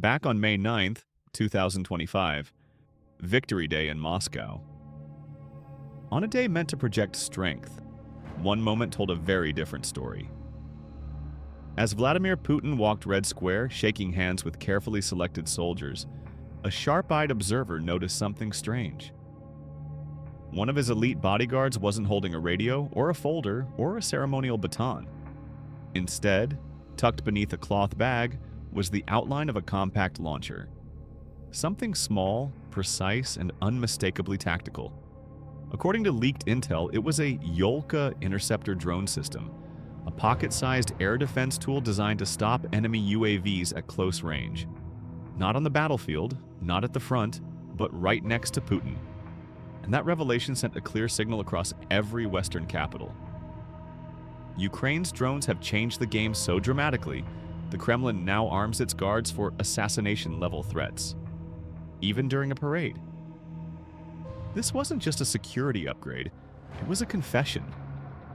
Back on May 9th, 2025, Victory Day in Moscow. On a day meant to project strength, one moment told a very different story. As Vladimir Putin walked Red Square, shaking hands with carefully selected soldiers, a sharp-eyed observer noticed something strange. One of his elite bodyguards wasn't holding a radio or a folder or a ceremonial baton. Instead, tucked beneath a cloth bag, was the outline of a compact launcher. Something small, precise, and unmistakably tactical. According to leaked intel, it was a Yolka interceptor drone system, a pocket-sized air defense tool designed to stop enemy UAVs at close range. Not on the battlefield, not at the front, but right next to Putin. And that revelation sent a clear signal across every Western capital. Ukraine's drones have changed the game so dramatically, the Kremlin now arms its guards for assassination-level threats, even during a parade. This wasn't just a security upgrade, it was a confession,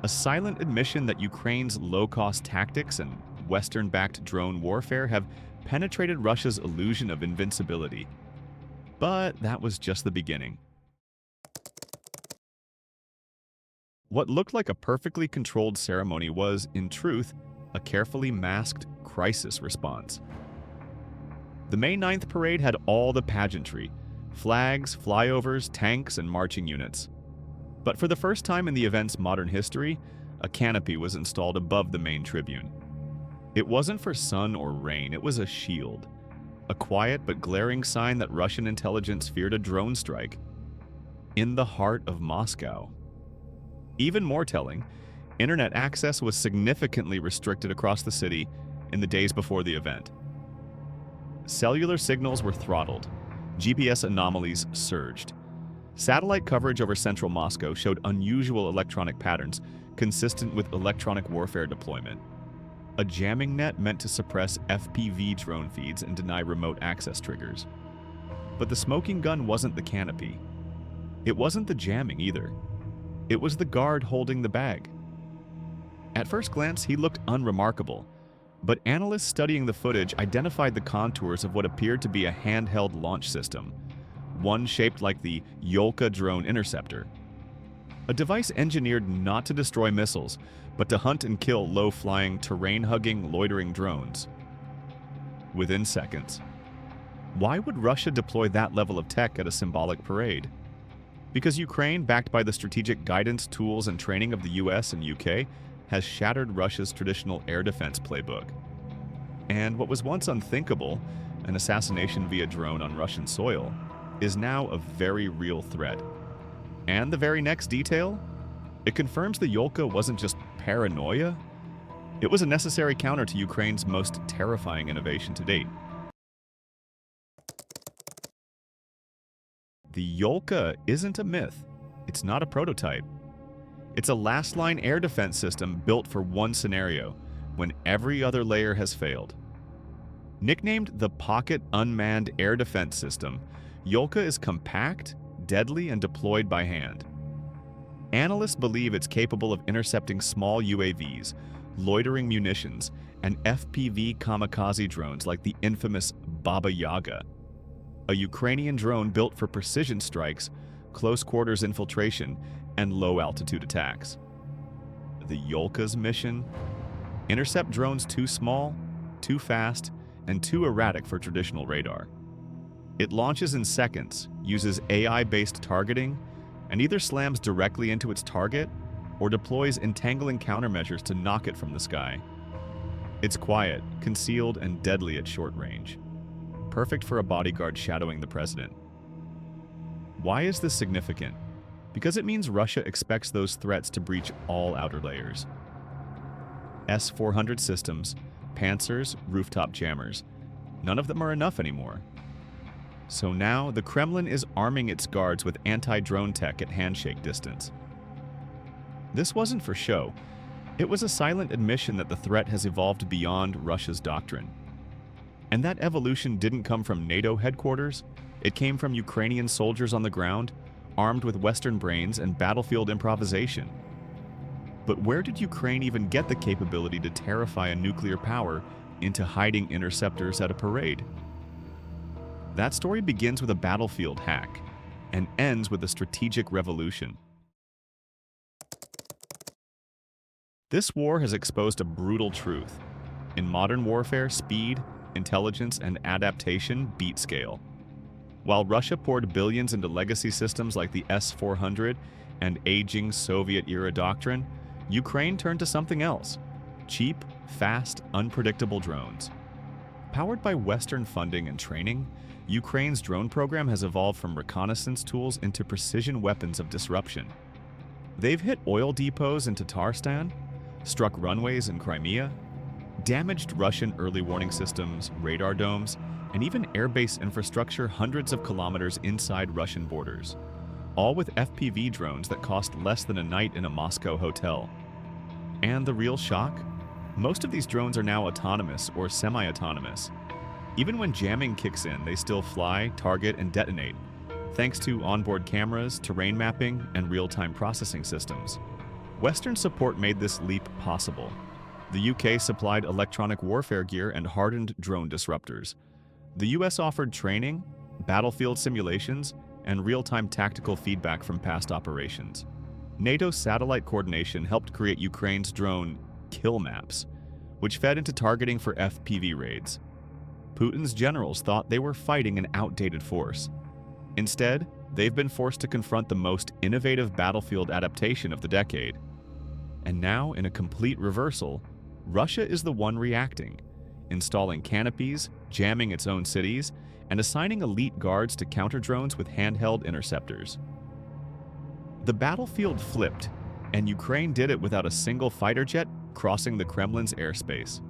a silent admission that Ukraine's low-cost tactics and Western-backed drone warfare have penetrated Russia's illusion of invincibility. But that was just the beginning. What looked like a perfectly controlled ceremony was, in truth, a carefully masked crisis response. The May 9th parade had all the pageantry: flags, flyovers, tanks, and marching units. But for the first time in the event's modern history, a canopy was installed above the main tribune. It wasn't for sun or rain, it was a shield. A quiet but glaring sign that Russian intelligence feared a drone strike. In the heart of Moscow. Even more telling, internet access was significantly restricted across the city in the days before the event. Cellular signals were throttled. GPS anomalies surged. Satellite coverage over central Moscow showed unusual electronic patterns consistent with electronic warfare deployment. A jamming net meant to suppress FPV drone feeds and deny remote access triggers. But the smoking gun wasn't the canopy. It wasn't the jamming either. It was the guard holding the bag. At first glance, he looked unremarkable, but analysts studying the footage identified the contours of what appeared to be a handheld launch system, one shaped like the Yolka drone interceptor. A device engineered not to destroy missiles, but to hunt and kill low-flying, terrain-hugging, loitering drones. Within seconds. Why would Russia deploy that level of tech at a symbolic parade? Because Ukraine, backed by the strategic guidance, tools, and training of the US and UK, has shattered Russia's traditional air defense playbook. And what was once unthinkable, an assassination via drone on Russian soil, is now a very real threat. And the very next detail? It confirms the Yolka wasn't just paranoia, it was a necessary counter to Ukraine's most terrifying innovation to date. The Yolka isn't a myth. It's not a prototype. It's a last-line air defense system built for one scenario, when every other layer has failed. Nicknamed the Pocket Unmanned Air Defense System, Yolka is compact, deadly, and deployed by hand. Analysts believe it's capable of intercepting small UAVs, loitering munitions, and FPV kamikaze drones like the infamous Yaga, a Ukrainian drone built for precision strikes, close-quarters infiltration, and low-altitude attacks. The Yolka's mission? Intercept drones too small, too fast, and too erratic for traditional radar. It launches in seconds, uses AI-based targeting, and either slams directly into its target or deploys entangling countermeasures to knock it from the sky. It's quiet, concealed, and deadly at short range. Perfect for a bodyguard shadowing the president. Why is this significant? Because it means Russia expects those threats to breach all outer layers. S-400 systems, Pantsers, rooftop jammers. None of them are enough anymore. So now, the Kremlin is arming its guards with anti-drone tech at handshake distance. This wasn't for show. It was a silent admission that the threat has evolved beyond Russia's doctrine. And that evolution didn't come from NATO headquarters. It came from Ukrainian soldiers on the ground, armed with Western brains and battlefield improvisation. But where did Ukraine even get the capability to terrify a nuclear power into hiding interceptors at a parade? That story begins with a battlefield hack and ends with a strategic revolution. This war has exposed a brutal truth. In modern warfare, speed, intelligence, and adaptation beat scale. While Russia poured billions into legacy systems like the S-400 and aging Soviet-era doctrine, Ukraine turned to something else: cheap, fast, unpredictable drones. Powered by Western funding and training, Ukraine's drone program has evolved from reconnaissance tools into precision weapons of disruption. They've hit oil depots in Tatarstan, struck runways in Crimea, damaged Russian early warning systems, radar domes, and even airbase infrastructure hundreds of kilometers inside Russian borders, all with FPV drones that cost less than a night in a Moscow hotel. And the real shock? Most of these drones are now autonomous or semi-autonomous. Even when jamming kicks in, they still fly, target, and detonate, thanks to onboard cameras, terrain mapping, and real-time processing systems. Western support made this leap possible. The UK supplied electronic warfare gear and hardened drone disruptors. The US offered training, battlefield simulations, and real-time tactical feedback from past operations. NATO's satellite coordination helped create Ukraine's drone kill maps, which fed into targeting for FPV raids. Putin's generals thought they were fighting an outdated force. Instead, they've been forced to confront the most innovative battlefield adaptation of the decade. And now, in a complete reversal, Russia is the one reacting, installing canopies, jamming its own cities, and assigning elite guards to counter drones with handheld interceptors. The battlefield flipped, and Ukraine did it without a single fighter jet crossing the Kremlin's airspace.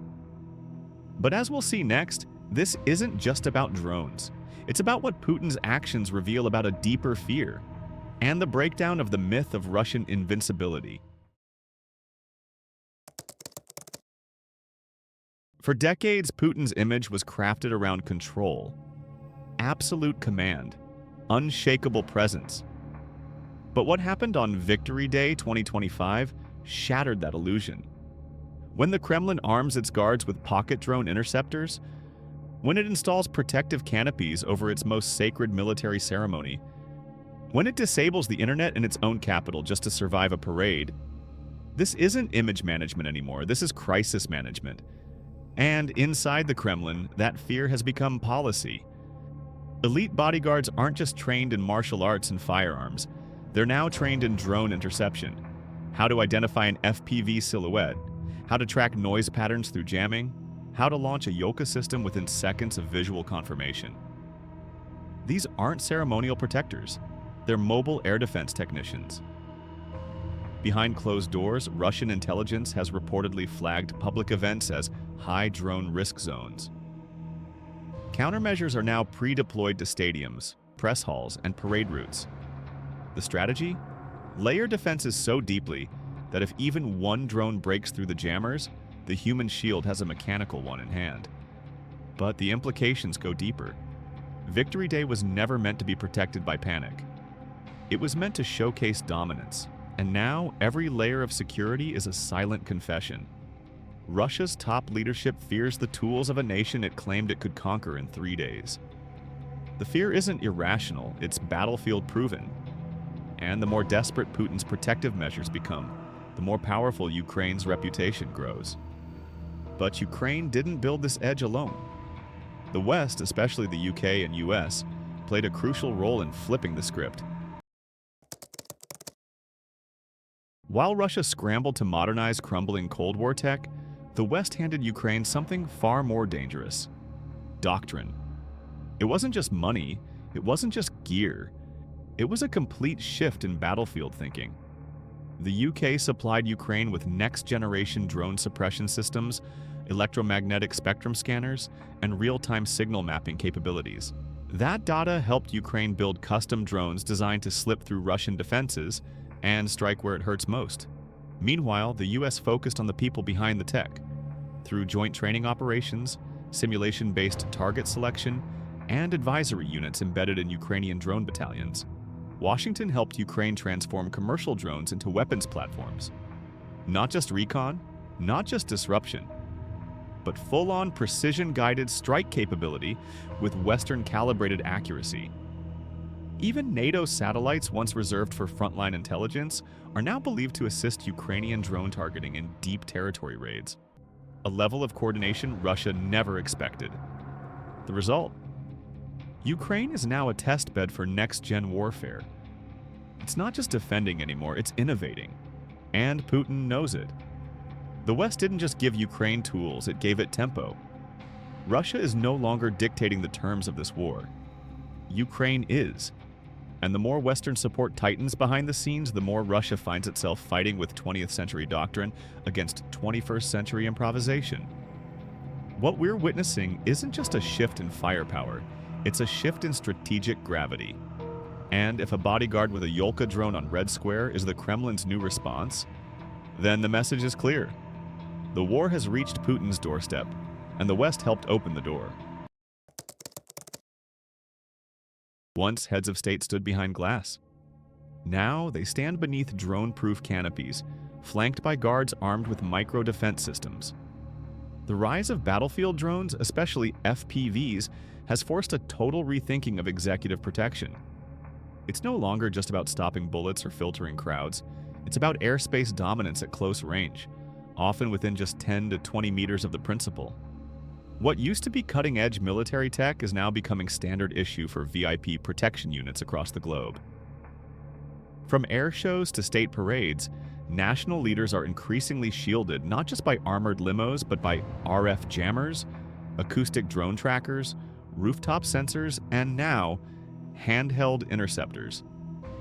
But as we'll see next, this isn't just about drones. It's about what Putin's actions reveal about a deeper fear, and the breakdown of the myth of Russian invincibility. For decades, Putin's image was crafted around control, absolute command, unshakable presence. But what happened on Victory Day 2025 shattered that illusion. When the Kremlin arms its guards with pocket drone interceptors, when it installs protective canopies over its most sacred military ceremony, when it disables the internet in its own capital just to survive a parade, this isn't image management anymore, this is crisis management. And inside the Kremlin, that fear has become policy. Elite bodyguards aren't just trained in martial arts and firearms, they're now trained in drone interception, how to identify an FPV silhouette, how to track noise patterns through jamming, how to launch a Yolka system within seconds of visual confirmation. These aren't ceremonial protectors, they're mobile air defense technicians. Behind closed doors, Russian intelligence has reportedly flagged public events as high drone risk zones. Countermeasures are now pre-deployed to stadiums, press halls, and parade routes. The strategy? Layer defenses so deeply that if even one drone breaks through the jammers, the human shield has a mechanical one in hand. But the implications go deeper. Victory Day was never meant to be protected by panic. It was meant to showcase dominance, and now every layer of security is a silent confession. Russia's top leadership fears the tools of a nation it claimed it could conquer in 3 days. The fear isn't irrational, it's battlefield proven. And the more desperate Putin's protective measures become, the more powerful Ukraine's reputation grows. But Ukraine didn't build this edge alone. The West, especially the UK and US, played a crucial role in flipping the script. While Russia scrambled to modernize crumbling Cold War tech, the West handed Ukraine something far more dangerous: doctrine. It wasn't just money, it wasn't just gear. It was a complete shift in battlefield thinking. The UK supplied Ukraine with next-generation drone suppression systems, electromagnetic spectrum scanners, and real-time signal mapping capabilities. That data helped Ukraine build custom drones designed to slip through Russian defenses and strike where it hurts most. Meanwhile, the US focused on the people behind the tech. Through joint training operations, simulation-based target selection, and advisory units embedded in Ukrainian drone battalions, Washington helped Ukraine transform commercial drones into weapons platforms. Not just recon, not just disruption. but full-on precision-guided strike capability with Western-calibrated accuracy. Even NATO satellites once reserved for frontline intelligence are now believed to assist Ukrainian drone targeting in deep territory raids, a level of coordination Russia never expected. The result? Ukraine is now a test bed for next-gen warfare. It's not just defending anymore, it's innovating. And Putin knows it. The West didn't just give Ukraine tools, it gave it tempo. Russia is no longer dictating the terms of this war. Ukraine is. And the more Western support tightens behind the scenes, the more Russia finds itself fighting with 20th century doctrine against 21st century improvisation. What we're witnessing isn't just a shift in firepower, it's a shift in strategic gravity. And if a bodyguard with a Yolka drone on Red Square is the Kremlin's new response, then the message is clear. The war has reached Putin's doorstep, and the West helped open the door. Once heads of state stood behind glass. Now they stand beneath drone-proof canopies, flanked by guards armed with micro-defense systems. The rise of battlefield drones, especially FPVs, has forced a total rethinking of executive protection. It's no longer just about stopping bullets or filtering crowds. It's about airspace dominance at close range, often within just 10 to 20 meters of the principal. What used to be cutting-edge military tech is now becoming standard issue for VIP protection units across the globe. From air shows to state parades, national leaders are increasingly shielded not just by armored limos, but by RF jammers, acoustic drone trackers, rooftop sensors, and now, handheld interceptors.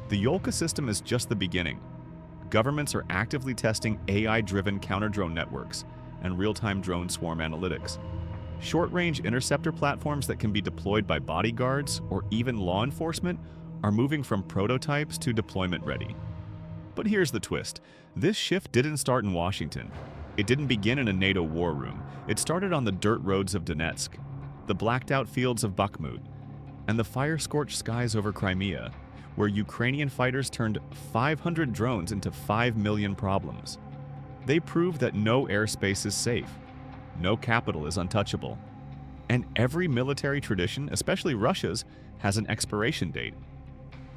The Yolka system is just the beginning. Governments are actively testing AI-driven counter-drone networks and real-time drone swarm analytics. Short-range interceptor platforms that can be deployed by bodyguards or even law enforcement are moving from prototypes to deployment-ready. But here's the twist. This shift didn't start in Washington. It didn't begin in a NATO war room. It started on the dirt roads of Donetsk, the blacked-out fields of Bakhmut, and the fire-scorched skies over Crimea, where Ukrainian fighters turned 500 drones into 5 million problems. They proved that no airspace is safe. No capital is untouchable. And every military tradition, especially Russia's, has an expiration date.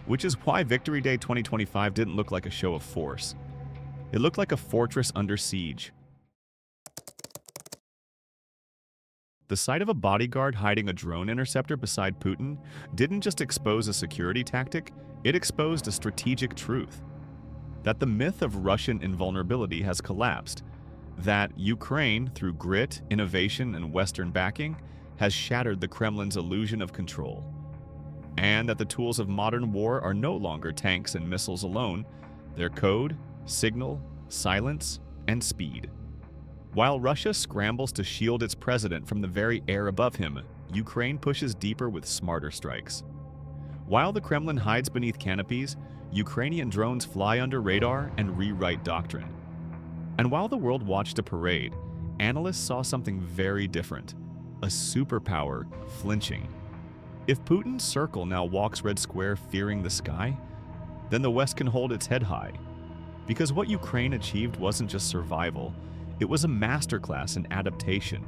Which is why Victory Day 2025 didn't look like a show of force. It looked like a fortress under siege. The sight of a bodyguard hiding a drone interceptor beside Putin didn't just expose a security tactic, it exposed a strategic truth. That the myth of Russian invulnerability has collapsed. That Ukraine, through grit, innovation, and Western backing, has shattered the Kremlin's illusion of control. And that the tools of modern war are no longer tanks and missiles alone, they're code, signal, silence, and speed. While Russia scrambles to shield its president from the very air above him, Ukraine pushes deeper with smarter strikes. While the Kremlin hides beneath canopies, Ukrainian drones fly under radar and rewrite doctrine. And while the world watched a parade, analysts saw something very different, a superpower flinching. If Putin's circle now walks Red Square fearing the sky, then the West can hold its head high. Because what Ukraine achieved wasn't just survival, it was a masterclass in adaptation,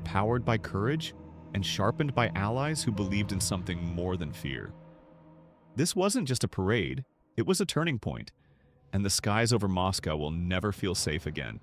powered by courage and sharpened by allies who believed in something more than fear. This wasn't just a parade, it was a turning point. And the skies over Moscow will never feel safe again.